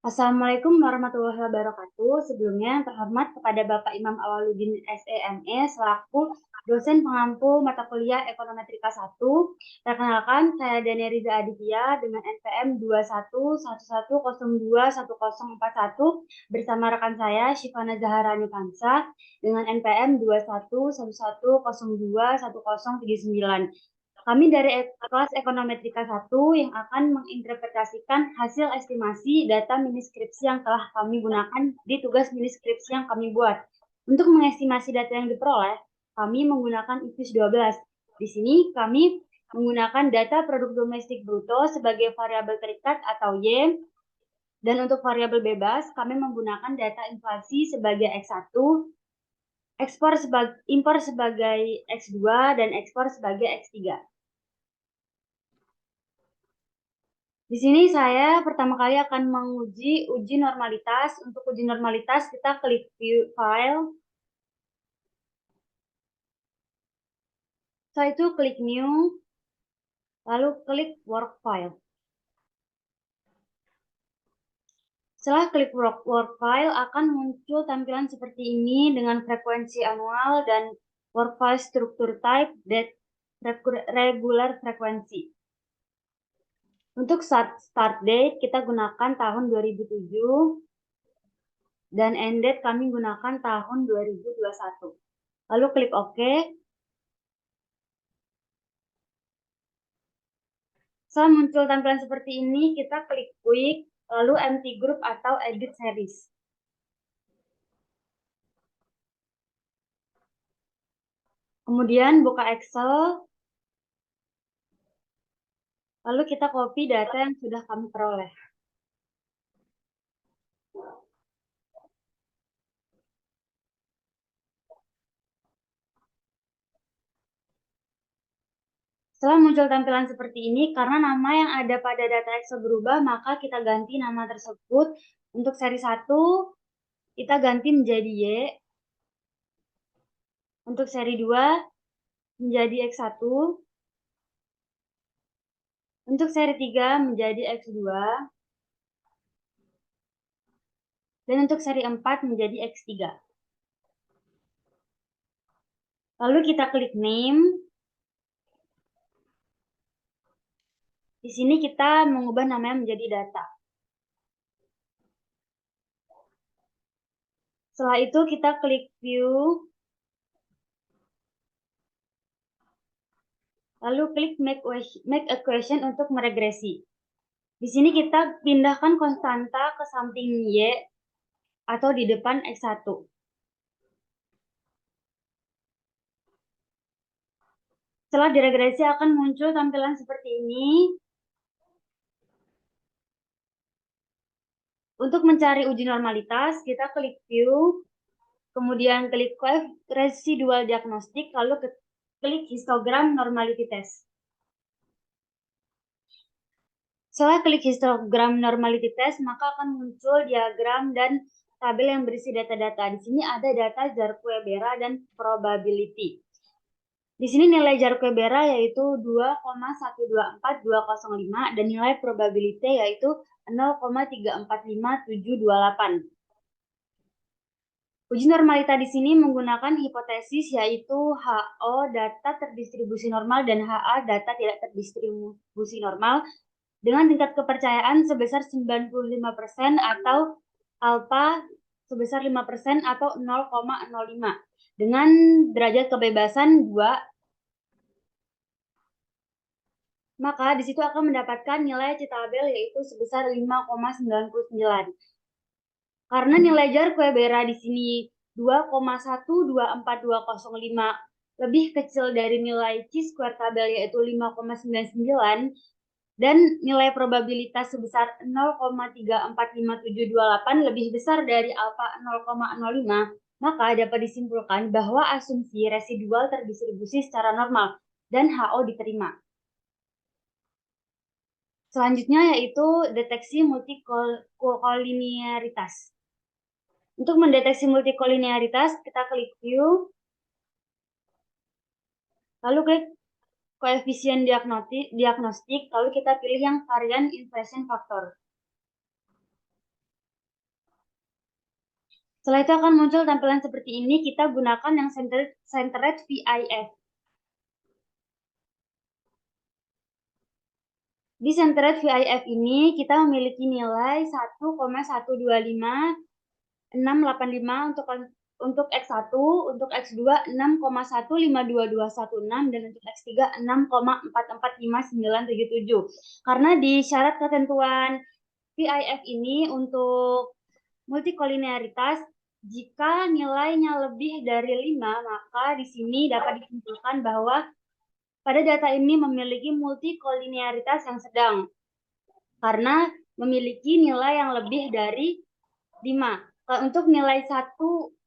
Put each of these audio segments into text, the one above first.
Assalamualaikum warahmatullahi wabarakatuh. Sebelumnya, yang terhormat kepada Bapak Imam Awaludin SEME selaku dosen pengampu mata kuliah Ekonometrika 1. Perkenalkan, saya Dani Riza Aditya dengan NPM 2111021041 bersama rekan saya Syifana Zaharani Kansa dengan NPM 2111021039. Kami dari kelas Ekonometrika 1 yang akan menginterpretasikan hasil estimasi data miniskripsi yang telah kami gunakan di tugas miniskripsi yang kami buat. Untuk mengestimasi data yang diperoleh, kami menggunakan IPUS 12. Di sini kami menggunakan data produk domestik bruto sebagai variabel terikat atau Y, dan untuk variabel bebas, kami menggunakan data inflasi sebagai X1, impor sebagai X2, dan ekspor sebagai X3. Di sini saya pertama kali akan menguji uji normalitas. Untuk uji normalitas kita klik view file. Setelah itu klik new, lalu klik work file. Setelah klik work file akan muncul tampilan seperti ini dengan frekuensi annual dan work file struktur type that regular frekuensi. Untuk start date kita gunakan tahun 2007 dan end date kami gunakan tahun 2021. Lalu klik OK. Setelah muncul tampilan seperti ini, kita klik quick, lalu empty group atau edit series. Kemudian buka Excel, lalu kita copy data yang sudah kami peroleh. Setelah muncul tampilan seperti ini, karena nama yang ada pada data Excel berubah, maka kita ganti nama tersebut. Untuk seri 1, kita ganti menjadi Y. Untuk seri 2, menjadi X1. Untuk seri 3, menjadi X2. Dan untuk seri 4, menjadi X3. Lalu kita klik name. Di sini kita mengubah namanya menjadi data. Setelah itu kita klik view, lalu klik make equation untuk meregresi. Di sini kita pindahkan konstanta ke samping Y atau di depan X1. Setelah diregresi akan muncul tampilan seperti ini. Untuk mencari uji normalitas, kita klik view, kemudian klik residual diagnostik, lalu klik histogram normality test. Setelah klik histogram normality test, maka akan muncul diagram dan tabel yang berisi data-data. Di sini ada data Jarque-Bera dan probability. Di sini nilai Jarque-Bera yaitu 2,124205 dan nilai probability yaitu 0,345728. Uji normalitas di sini menggunakan hipotesis yaitu HO data terdistribusi normal dan HA data tidak terdistribusi normal dengan tingkat kepercayaan sebesar 95% atau alfa sebesar 5% atau 0,05 dengan derajat kebebasan 2. Maka di situ akan mendapatkan nilai Citabel yaitu sebesar 5,99. Karena nilai Jarque-Bera di sini 2,124205 lebih kecil dari nilai chi-square tabel yaitu 5,99 dan nilai probabilitas sebesar 0,345728 lebih besar dari alfa 0,05, maka dapat disimpulkan bahwa asumsi residual terdistribusi secara normal dan HO diterima. Selanjutnya yaitu deteksi multikolinearitas. Untuk mendeteksi multikolinearitas, kita klik view, lalu klik koefisien diagnostik, lalu kita pilih yang varian inflation factor. Setelah itu akan muncul tampilan seperti ini. Kita gunakan yang centered VIF. Di centered VIF ini kita memiliki nilai 1,125,685 untuk X1, untuk X2 6,1522116 dan untuk X3 6,445977. Karena di syarat ketentuan VIF ini untuk multikolinearitas, jika nilainya lebih dari 5, maka di sini dapat disimpulkan bahwa pada data ini memiliki multikolinearitas yang sedang karena memiliki nilai yang lebih dari 5. Untuk nilai 1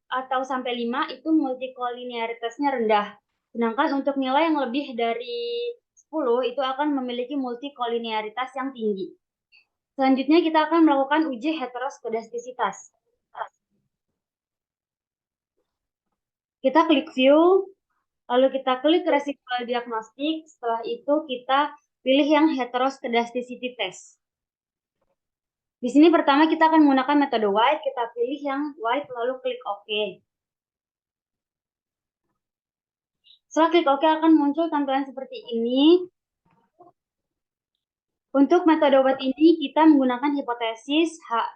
atau sampai 5 itu multikolinearitasnya rendah. Sedangkan untuk nilai yang lebih dari 10 itu akan memiliki multikolinearitas yang tinggi. Selanjutnya kita akan melakukan uji heteroskedastisitas. Kita klik view, lalu kita klik residual diagnostik, setelah itu kita pilih yang heteroskedasticity test. Di sini pertama kita akan menggunakan metode white, kita pilih yang white lalu klik OK. Setelah klik OK akan muncul tampilan seperti ini. Untuk metode white ini kita menggunakan hipotesis HO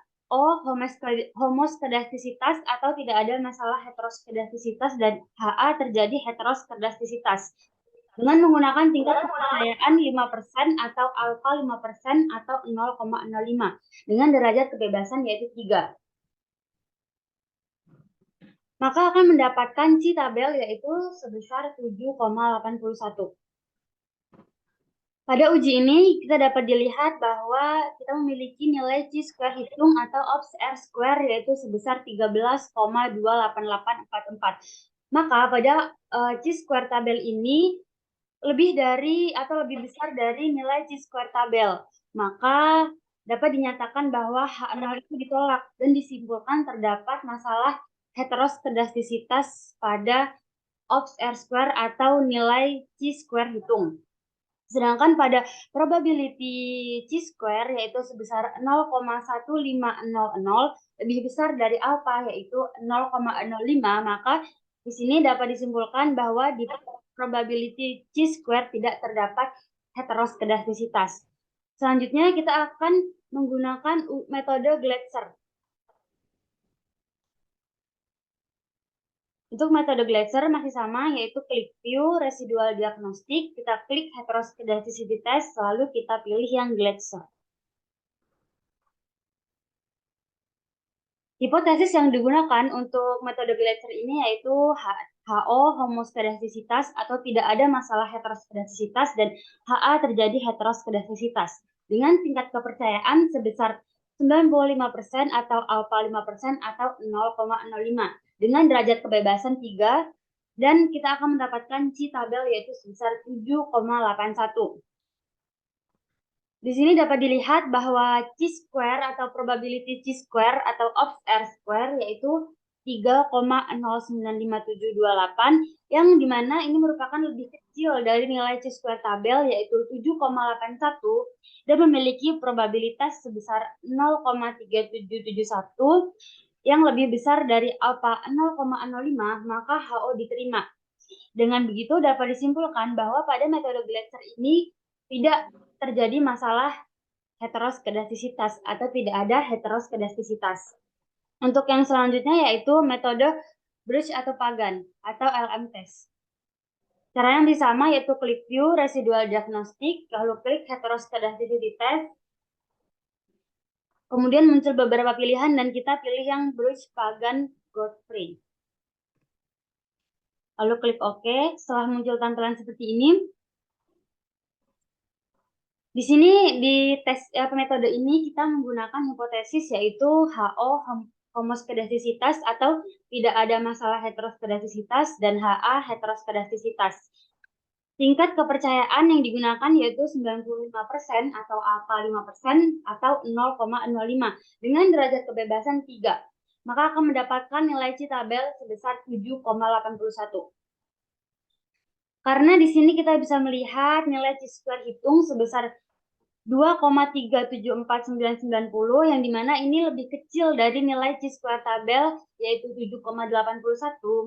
homoskedastisitas atau tidak ada masalah heteroskedastisitas dan HA terjadi heteroskedastisitas. Dengan menggunakan tingkat kepercayaan 5% atau alfa 5% atau 0,05 dengan derajat kebebasan yaitu 3. Maka akan mendapatkan C tabel yaitu sebesar 7,81. Pada uji ini kita dapat dilihat bahwa kita memiliki nilai chi-square hitung atau ops R-square yaitu sebesar 13,28844. Maka pada chi-square tabel ini lebih dari atau lebih besar dari nilai chi-square tabel. Maka dapat dinyatakan bahwa H0 itu ditolak dan disimpulkan terdapat masalah heteroskedastisitas pada ops R-square atau nilai chi-square hitung. Sedangkan pada probability chi-square yaitu sebesar 0,1500 lebih besar dari alfa yaitu 0,05, maka di sini dapat disimpulkan bahwa di probability chi-square tidak terdapat heteroskedastisitas. Selanjutnya kita akan menggunakan metode Gletser. Untuk metode Gletser masih sama, yaitu klik view, residual diagnostik, kita klik heteroskedasticity test, lalu kita pilih yang Gletser. Hipotesis yang digunakan untuk metode Gletser ini yaitu HO homoskedastisitas atau tidak ada masalah heteroskedastisitas dan HA terjadi heteroskedastisitas dengan tingkat kepercayaan sebesar 95% atau alfa 5% atau 0,05 dengan derajat kebebasan 3 dan kita akan mendapatkan C tabel yaitu sebesar 7,81. Di sini dapat dilihat bahwa chi-square atau probability chi-square atau ops R-square yaitu 3,095728 yang dimana ini merupakan lebih kecil dari nilai chi-square tabel yaitu 7,81 dan memiliki probabilitas sebesar 0,3771 yang lebih besar dari alfa 0,05, maka HO diterima. Dengan begitu dapat disimpulkan bahwa pada metode Gletser ini tidak terjadi masalah heteroskedastisitas atau tidak ada heteroskedastisitas. Untuk yang selanjutnya yaitu metode Bruch atau Pagan atau LM test. Cara yang sama yaitu klik view residual diagnostik, lalu klik heteroskedasticity test. Kemudian muncul beberapa pilihan dan kita pilih yang Bruch, Pagan, Godfrey. Lalu klik OK. Setelah muncul tampilan seperti ini, di sini di tes metode ini kita menggunakan hipotesis yaitu HO homoskedastisitas atau tidak ada masalah heteroskedastisitas dan HA heteroskedastisitas. Tingkat kepercayaan yang digunakan yaitu 95% atau alfa 5% atau 0,05 dengan derajat kebebasan 3. Maka akan mendapatkan nilai C tabel sebesar 7,81. Karena di sini kita bisa melihat nilai chi-square hitung sebesar 2,374990 yang dimana ini lebih kecil dari nilai chi-square tabel yaitu 7,81,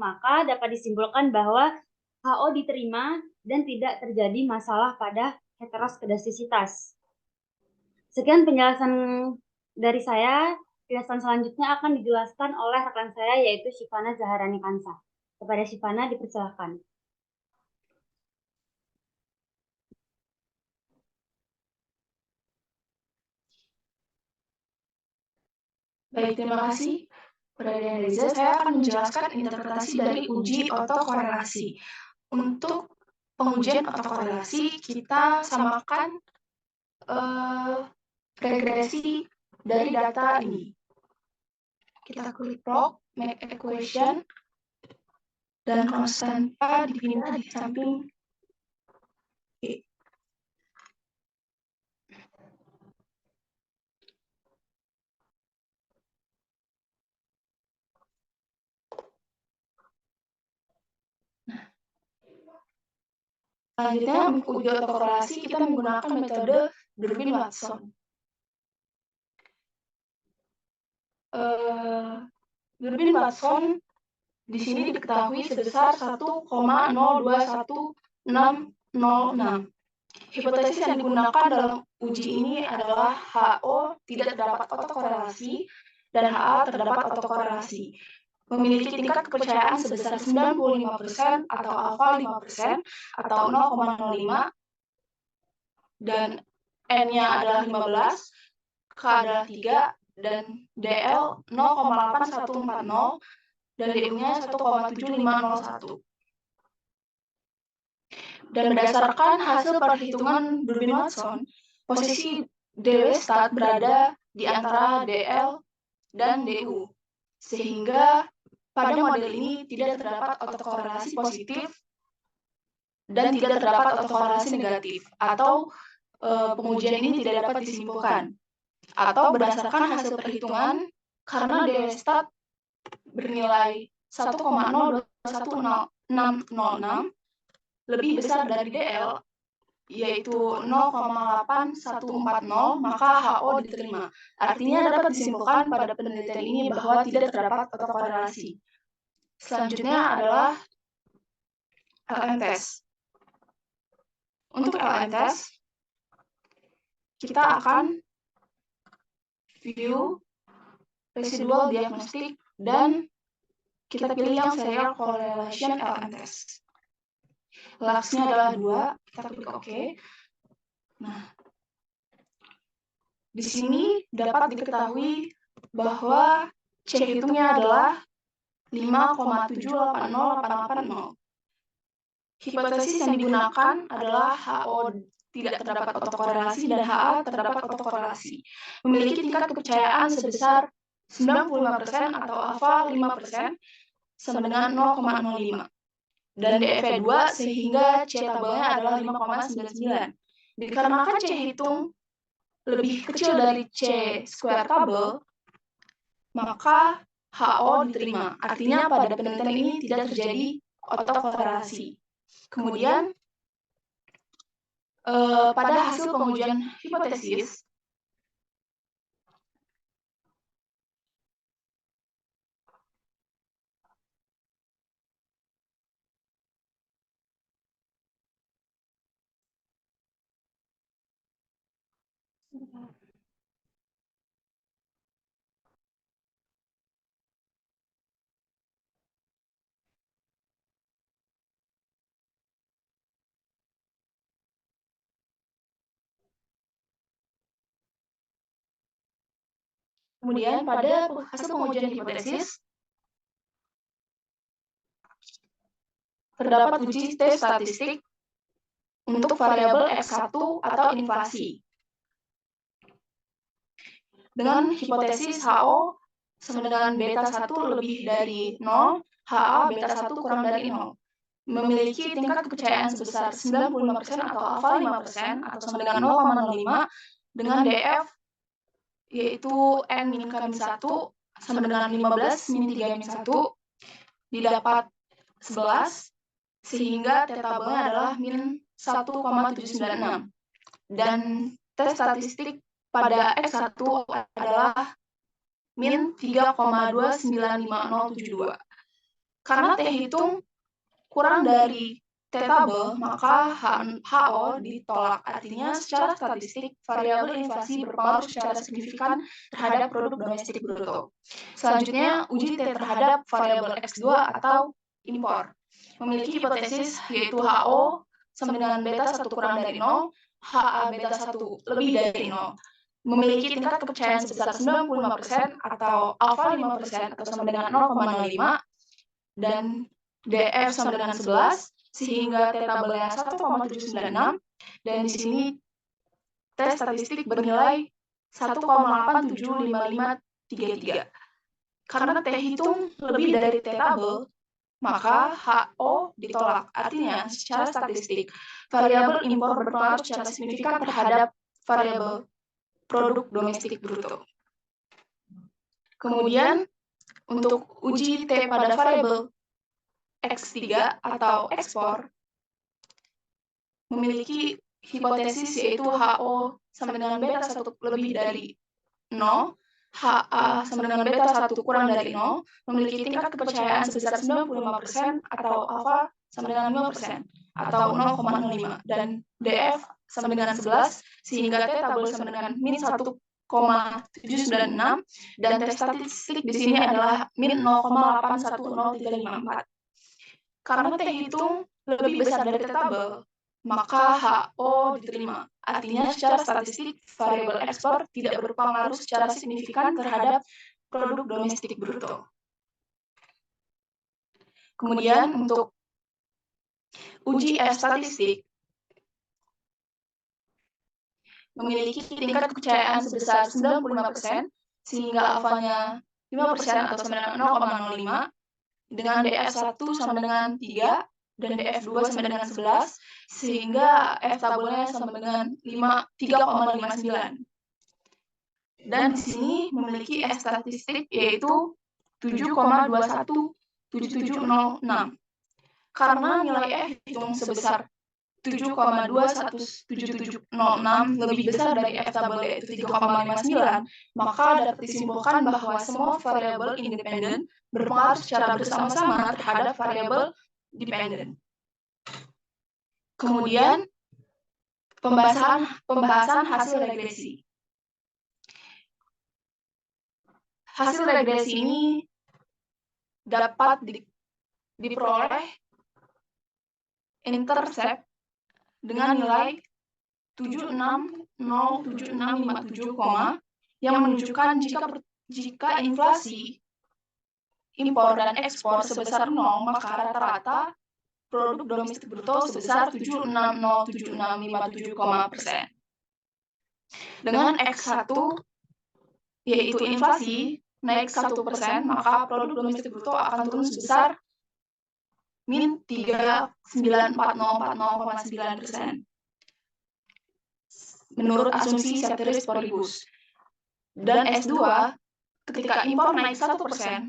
maka dapat disimpulkan bahwa HO diterima dan tidak terjadi masalah pada heteroskedastisitas. Sekian penjelasan dari saya. Penjelasan selanjutnya akan dijelaskan oleh rekan saya yaitu Shivana Zaharani Kansa. Kepada Shivana dipersilakan. Baik, terima kasih. Pada Reza, saya akan menjelaskan interpretasi dari uji otokorelasi. Untuk pengujian otokorelasi, kita samakan regresi dari data ini. Kita klik log, make equation, dan konstanta dipindah di samping E. Selanjutnya, untuk uji otokorelasi, kita menggunakan metode Durbin-Watson. Durbin-Watson di sini diketahui sebesar 1,021606. Hipotesis yang digunakan dalam uji ini adalah HO tidak terdapat otokorelasi dan HA terdapat otokorelasi. Memiliki tingkat kepercayaan sebesar 95% atau alfa 5% atau 0,05 dan N-nya adalah 15, K adalah 3, dan DL 0,8140 dan DU-nya 1,7501. Dan berdasarkan hasil perhitungan Durbin-Watson, posisi DW stat berada di antara DL dan DU, sehingga pada model ini tidak terdapat otokorelasi positif dan tidak terdapat otokorelasi negatif, atau pengujian ini tidak dapat disimpulkan. Atau berdasarkan hasil perhitungan, karena DW stat bernilai 1,021606 lebih besar dari DL, yaitu 0,8140, maka HO diterima. Artinya dapat disimpulkan pada penelitian ini bahwa tidak terdapat otokorelasi. Selanjutnya adalah LM test. Untuk LM test, kita akan view residual diagnostic dan kita pilih yang serial correlation LM test. Laksnya adalah 2, kita klik OK. Nah, di sini dapat diketahui bahwa C hitungnya adalah 5,780880. Hipotesis yang digunakan adalah HO tidak terdapat otokorelasi dan HA terdapat otokorelasi. Memiliki tingkat kepercayaan sebesar 95% atau alfa 5% sama dengan 0,05. Dan DF2 sehingga C tabelnya adalah 5,99. Dikarenakan C hitung lebih kecil dari C square tabel, maka HO diterima. Artinya pada penelitian ini tidak terjadi otokorelasi. Kemudian, pada hasil pengujian hipotesis, kemudian pada hasil pengujian hipotesis, terdapat uji T statistik untuk variabel X1 atau inflasi. Dengan hipotesis HO sama dengan beta 1 lebih dari 0, HA beta 1 kurang dari 0. Memiliki tingkat kepercayaan sebesar 95% atau alfa 5% atau sama dengan 0,05 dengan DF yaitu N min K min 1 sama dengan 15 min 3 min 1 didapat 11 sehingga T tabelnya adalah min 1,796 dan tes statistik pada X1 adalah min 3,295072. Karena T hitung kurang dari T tabel, maka HO ditolak. Artinya, secara statistik, variabel inflasi berpengaruh secara signifikan terhadap produk domestik bruto. Selanjutnya, uji T terhadap variabel X2 atau impor. Memiliki hipotesis yaitu HO sama dengan beta 1 kurang dari 0, HA beta 1 lebih dari 0. Memiliki tingkat kepercayaan sebesar 95% atau alfa 5% atau sama dengan 0,05, dan DF sama dengan 11, sehingga T tabelnya 1,796, dan di sini tes statistik bernilai 1,875533. Karena T hitung lebih dari T tabel, maka HO ditolak. Artinya, secara statistik, variabel impor berpengaruh secara signifikan terhadap variabel produk domestik bruto. Kemudian, untuk uji T pada variabel X3 atau ekspor, memiliki hipotesis yaitu HO sama dengan beta 1 lebih dari 0, HA sama dengan beta 1 kurang dari 0, memiliki tingkat kepercayaan sebesar 95% atau alfa sama dengan 5% atau 0,05, dan DF sama dengan 11, sehingga T tabel sama dengan min 1,796, dan tes statistik di sini adalah min 0,810354. Karena T hitung lebih besar dari T tabel, maka HO diterima. Artinya, secara statistik, variabel ekspor tidak berpengaruh secara signifikan terhadap produk domestik bruto. Kemudian, untuk uji F statistik, memiliki tingkat kepercayaan sebesar 95%, sehingga alfanya 5% atau sama dengan 0,05, dengan DF1 sama dengan 3, dan DF2 sama dengan 11, sehingga F tabelnya sama dengan 3,59. Dan di sini memiliki F statistik yaitu 7,217706. Karena nilai F hitung sebesar 7,21776 lebih besar dari F tabel yaitu 3,59, maka dapat disimpulkan bahwa semua variabel independen berpengaruh secara bersama-sama terhadap variabel dependen. Kemudian, pembahasan hasil regresi. Hasil regresi ini dapat diperoleh intercept dengan nilai 7607657, yang menunjukkan jika inflasi impor dan ekspor sebesar 0, maka rata-rata produk domestik bruto sebesar 7607657%. Dengan X1 yaitu inflasi naik 1%, maka produk domestik bruto akan turun sebesar min 394040,9%. Menurut asumsi ceteris paribus. Dan S2, ketika impor naik 1%,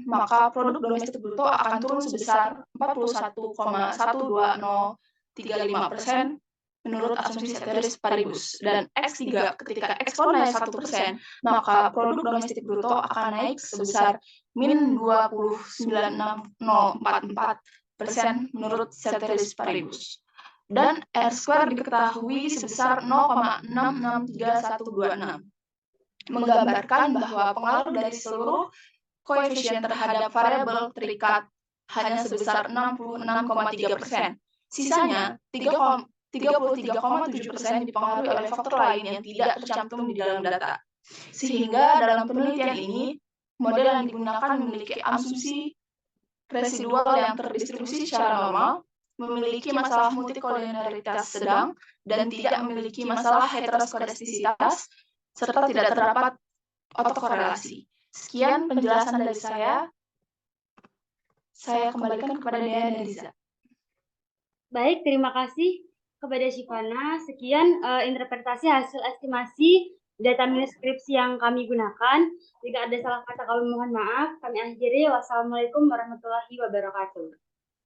maka produk domestik bruto akan turun sebesar 41,12035% menurut asumsi ceteris paribus. Dan X3, ketika ekspor naik 1%, maka produk domestik bruto akan naik sebesar min 296044% menurut ceteris paribus. Dan R2 diketahui sebesar 0,663126, menggambarkan bahwa pengaruh dari seluruh koefisien terhadap variabel terikat hanya sebesar 66,3%. Sisanya 33,7% dipengaruhi oleh faktor lain yang tidak tercantum di dalam data. Sehingga dalam penelitian ini, model yang digunakan memiliki asumsi residual yang terdistribusi secara normal, memiliki masalah multikolinialitas sedang, dan tidak memiliki masalah heteroskodastisitas, serta tidak terdapat otokorelasi. Sekian penjelasan dari saya. Saya kembalikan kepada Dea dan Riza. Baik, terima kasih kepada Shivana. Sekian interpretasi hasil estimasi data skripsi yang kami gunakan. Jika ada salah kata kami mohon maaf. Kami akhiri. Wassalamualaikum warahmatullahi wabarakatuh.